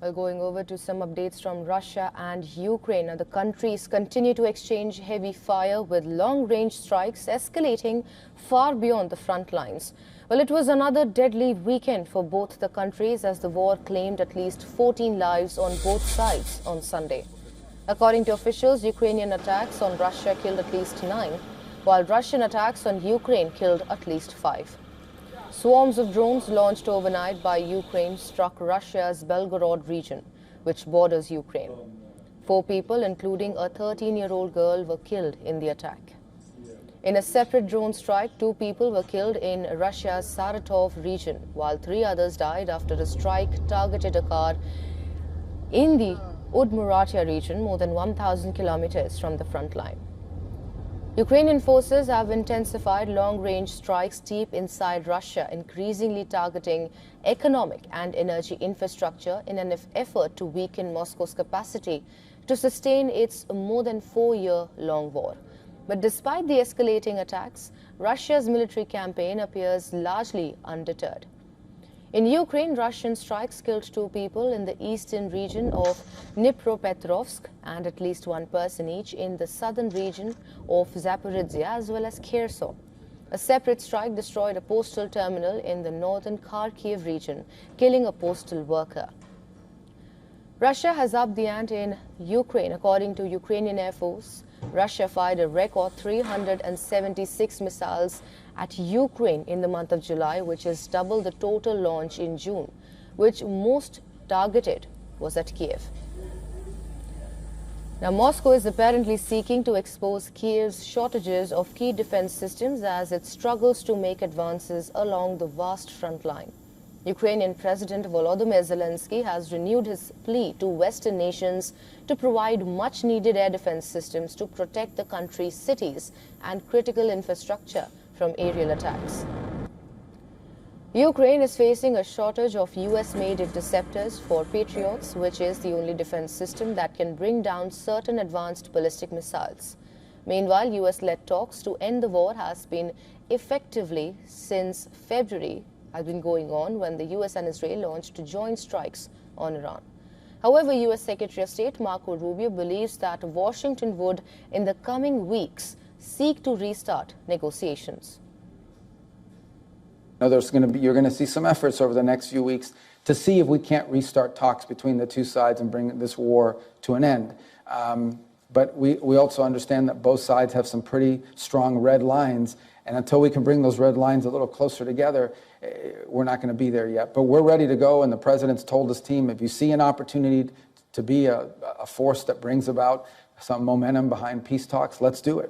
Well, going over to some updates from Russia and Ukraine. Now, the countries continue to exchange heavy fire with long-range strikes escalating far beyond the front lines. Well, it was another deadly weekend for both the countries as the war claimed at least 14 lives on both sides on Sunday. According to officials, Ukrainian attacks on Russia killed at least 9, while Russian attacks on Ukraine killed at least 5. Swarms of drones launched overnight by Ukraine struck Russia's Belgorod region, which borders Ukraine. 4 people, including a 13-year-old girl, were killed in the attack. In a separate drone strike, 2 people were killed in Russia's Saratov region, while 3 others died after a strike targeted a car in the Udmurtia region, more than 1,000 kilometers from the front line. Ukrainian forces have intensified long-range strikes deep inside Russia, increasingly targeting economic and energy infrastructure in an effort to weaken Moscow's capacity to sustain its more than 4-year-long war. But despite the escalating attacks, Russia's military campaign appears largely undeterred. In Ukraine, Russian strikes killed 2 people in the eastern region of Dnipropetrovsk and at least 1 person each in the southern region of Zaporizhzhia as well as Kherson. A separate strike destroyed a postal terminal in the northern Kyiv region, killing a postal worker. Russia has upped the ante in Ukraine. According to Ukrainian Air Force, Russia fired a record 376 missiles at Ukraine in the month of July, which is double the total launch in June, which most targeted was at Kyiv. Now, Moscow is apparently seeking to expose Kyiv's shortages of key defense systems as it struggles to make advances along the vast front line. Ukrainian President Volodymyr Zelensky has renewed his plea to Western nations to provide much-needed air defense systems to protect the country's cities and critical infrastructure from aerial attacks. Ukraine is facing a shortage of US-made interceptors for Patriots, which is the only defense system that can bring down certain advanced ballistic missiles. Meanwhile, US-led talks to end the war has been effectively since February has been going on when the US and Israel launched joint strikes on Iran. However, US Secretary of State Marco Rubio believes that Washington would, in the coming weeks, seek to restart negotiations. You're going to see some efforts over the next few weeks to see if we can't restart talks between the 2 sides and bring this war to an end. But we also understand that both sides have some pretty strong red lines, and until we can bring those red lines a little closer together, we're not going to be there yet. But we're ready to go, and the president's told his team, if you see an opportunity to be a force that brings about some momentum behind peace talks, let's do it.